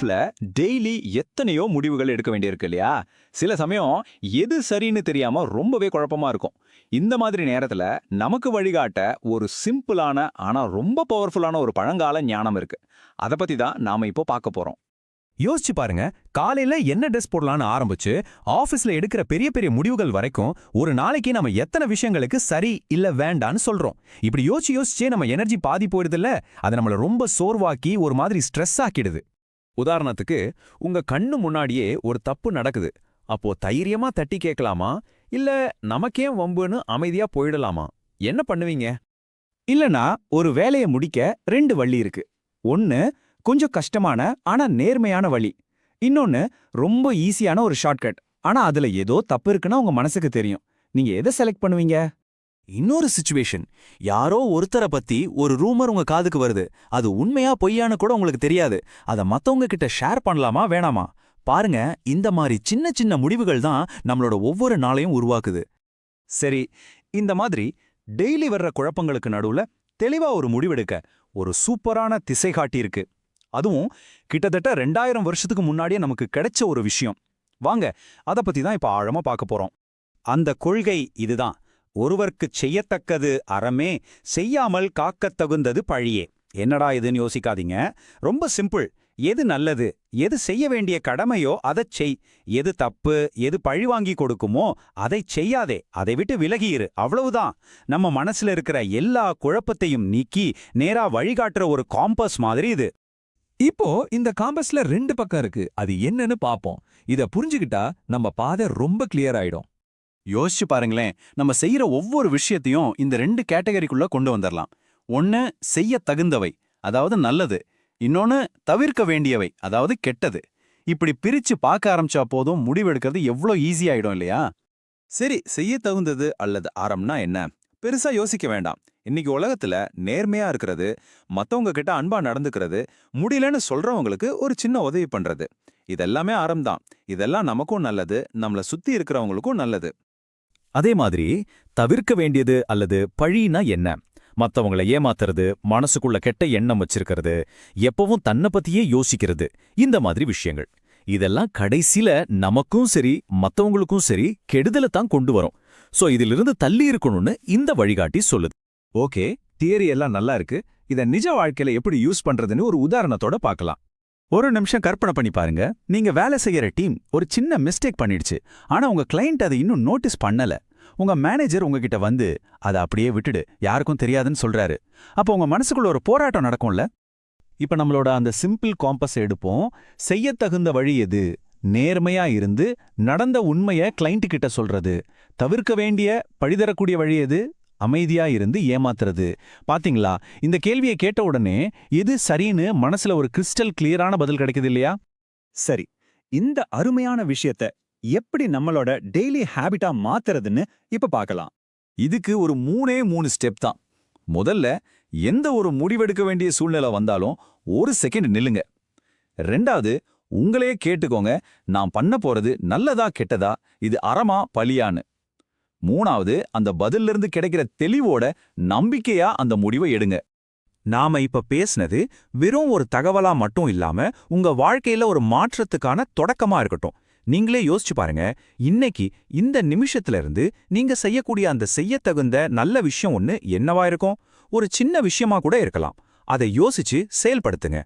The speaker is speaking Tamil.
லைஃப்ல டெய்லி எத்தனையோ முடிவுகள் எடுக்க வேண்டியிருக்கு இல்லையா? சில சமயம் எது சரின்னு தெரியாம ரொம்பவே குழப்பமா இருக்கும். இந்த மாதிரி நேரத்துல நமக்கு வழிகாட்ட ஒரு சிம்பிளான ஆனா ரொம்ப பவர்ஃபுல்லான ஒரு பழங்கால ஞானம் இருக்கு. அத பத்தி தான் நாம இப்போ பார்க்க போறோம். யோசிச்சு பாருங்க. காலையில என்ன ட்ரெஸ் போடலான்னு ஆரம்பிச்சு ஆபீஸ்ல எடுக்கிற பெரிய பெரிய முடிவுகள் வரைக்கும் ஒரு நாளைக்கு நம்ம எத்தனை விஷயங்களுக்கு சரி இல்ல வேண்டான்னு சொல்றோம். இப்படி யோசிச்சே நம்ம எனர்ஜி பாதி போயிடுது இல்ல. அது நம்மள ரொம்ப சோர்வாக்கி ஒரு மாதிரி ஸ்ட்ரெஸ் ஆக்கிடுது. உதாரணத்துக்கு, உங்க கண்ணு முன்னாடியே ஒரு தப்பு நடக்குது. அப்போ தைரியமா தட்டி கேட்கலாமா, இல்ல நமக்கே வம்புன்னு அமைதியா போயிடலாமா? என்ன பண்ணுவீங்க? இல்லனா ஒரு வேலையை முடிக்க ரெண்டு வழி இருக்கு. ஒன்னு கொஞ்சம் கஷ்டமான ஆனா நேர்மையான வழி. இன்னொன்னு ரொம்ப ஈஸியான ஒரு ஷார்ட்கட். ஆனா அதுல ஏதோ தப்பு இருக்குன்னா உங்க மனசுக்கு தெரியும். நீங்க எதை செலக்ட் பண்ணுவீங்க? இன்னொரு சிச்சுவேஷன், யாரோ ஒருத்தரை பத்தி ஒரு ரூமர் உங்க காதுக்கு வருது. அது உண்மையா பொய்யான்னு கூட உங்களுக்கு தெரியாது. அத மத்தவங்க கிட்ட ஷேர் பண்ணலாமா வேணாமா? பாருங்க, இந்த மாதிரி சின்ன சின்ன முடிவுகள் தான் நம்மளோட ஒவ்வொரு நாளையும் உருவாக்குது. சரி, இந்த மாதிரி டெய்லி வர்ற குழப்பங்களுக்கு நடுவுல தெளிவா ஒரு முடிவெடுக்க ஒரு சூப்பரான திசை காட்டி இருக்கு. அதுவும் கிட்டத்தட்ட 2000 வருஷத்துக்கு முன்னாடியே நமக்கு கிடைச்ச ஒரு விஷயம். வாங்க, அத பத்தி தான் இப்ப ஆழமா பார்க்க போறோம். அந்த கொள்கை இதுதான். ஒருவர்க்குச் செய்யத்தக்கது அறமே, செய்யாமல் காக்கத் தகுந்தது பழியே. என்னடா இதுன்னு யோசிக்காதீங்க. ரொம்ப சிம்பிள். எது நல்லது, எது செய்ய வேண்டிய கடமையோ அதைச் செய். எது தப்பு, எது பழிவாங்கி கொடுக்குமோ அதைச் செய்யாதே. அதை விட்டு விலகியிரு. அவ்வளவுதான். நம்ம மனசுல இருக்கிற எல்லா குழப்பத்தையும் நீக்கி நேரா வழிகாட்டுற ஒரு காம்பஸ் மாதிரி இது. இப்போ இந்த காம்பஸ்ல 2 பக்கம் இருக்கு. அது என்னன்னு பாப்போம். இத புரிஞ்சுக்கிட்டா நம்ம பாதை ரொம்ப கிளியர் ஆயிடும். யோசிச்சு பாருங்களேன். நம்ம செய்யற ஒவ்வொரு விஷயத்தையும் இந்த 2 கேட்டகரிக்குள்ள கொண்டு வந்துடலாம். ஒன்னு செய்ய தகுந்தவை, அதாவது நல்லது. இன்னொன்னு தவிர்க்க வேண்டியவை, அதாவது கெட்டது. இப்படி பிரிச்சு பார்க்க ஆரம்பிச்சா போதும் முடிவெடுக்கிறது எவ்வளோ ஈஸி ஆயிடும் இல்லையா? சரி, செய்ய தகுந்தது அல்லது அறம்னா என்ன? பெருசா யோசிக்க வேண்டாம். இன்னைக்கு உலகத்துல நேர்மையா இருக்கிறது, மத்தவங்க கிட்ட அன்பா நடந்துக்கிறது, முடியலன்னு சொல்றவங்களுக்கு ஒரு சின்ன உதவி பண்றது, இதெல்லாமே அறம்தான். இதெல்லாம் நமக்கும் நல்லது, நம்மள சுத்தி இருக்கிறவங்களுக்கும் நல்லது. அதே மாதிரி தவிர்க்க வேண்டியது அல்லது பழினா என்ன? மத்தவங்களை ஏமாத்துறது, மனசுக்குள்ள கெட்ட எண்ணம் வச்சிருக்கிறது, எப்பவும் தன்னை பத்தியே யோசிக்கிறது, இந்த மாதிரி விஷயங்கள். இதெல்லாம் கடைசில நமக்கும் சரி மத்தவங்களுக்கும் சரி கெடுதலை தான் கொண்டு வரும். சோ இதிலிருந்து தள்ளி இருக்கணும்னு இந்த வழிகாட்டி சொல்லுது. ஓகே, தியரி எல்லாம் நல்லா இருக்கு. இத நிஜ வாழ்க்கையில எப்படி யூஸ் பண்றதுன்னு ஒரு உதாரணத்தோட பார்க்கலாம். ஒரு நிமிஷம் கற்பனை பண்ணி பாருங்க. நீங்க வேலை செய்யற டீம் ஒரு சின்ன மிஸ்டேக் பண்ணிடுச்சு. ஆனா உங்க கிளையண்ட் அதை இன்னும் நோட்டீஸ் பண்ணல. உங்க மேனேஜர் உங்ககிட்ட வந்து அதை அப்படியே விட்டுடு, யாருக்கும் தெரியாதுன்னு சொல்றாரு. அப்போ உங்க மனசுக்குள்ள ஒரு போராட்டம் நடக்கும்ல. இப்ப நம்மளோட அந்த சிம்பிள் காம்பஸ் எடுப்போம். செய்ய தகுந்த வழி எது? நேர்மையா இருந்து நடந்த உண்மைய கிளையண்ட் கிட்ட சொல்றது. தவிர்க்க வேண்டிய பழிதரக்கூடிய வழி எது? அமைதியா இருந்து ஏமாத்துறது. பாத்தீங்களா, இந்த கேள்வியை கேட்ட உடனே எது சரின்னு மனசுல ஒரு கிறிஸ்டல் கிளியரான பதில் கிடைக்குது இல்லையா? சரி, இந்த அருமையான விஷயத்த எப்படி நம்மளோட டெய்லி ஹேபிட்டா மாத்துறதுன்னு இப்ப பார்க்கலாம். இதுக்கு ஒரு 3 ஸ்டெப் தான். முதல்ல, எந்த ஒரு முடிவெடுக்க வேண்டிய சூழ்நிலை வந்தாலும் ஒரு செகண்ட் நில்லுங்க. ரெண்டாவது, உங்களையே கேட்டுக்கோங்க, நான் பண்ண போறது நல்லதா கெட்டதா, இது அறமா பழியான்னு. மூணாவது, அந்த பதில்ல இருந்து கிடைக்கிற தெளிவோட நம்பிக்கையா அந்த முடிவை எடுங்க. நாம இப்ப பேசினது வெறும் ஒரு தகவலா மட்டும் இல்லாம உங்க வாழ்க்கையில ஒரு மாற்றத்துக்கான தொடக்கமா இருக்கட்டும். நீங்களே யோசிச்சு பாருங்க, இன்னைக்கு இந்த நிமிஷத்துல இருந்து நீங்க செய்யக்கூடிய அந்த செய்யத்தகுந்த நல்ல விஷயம் ஒண்ணு என்னவா இருக்கும்? ஒரு சின்ன விஷயமா கூட இருக்கலாம். அதை யோசிச்சு செயல்படுத்துங்க.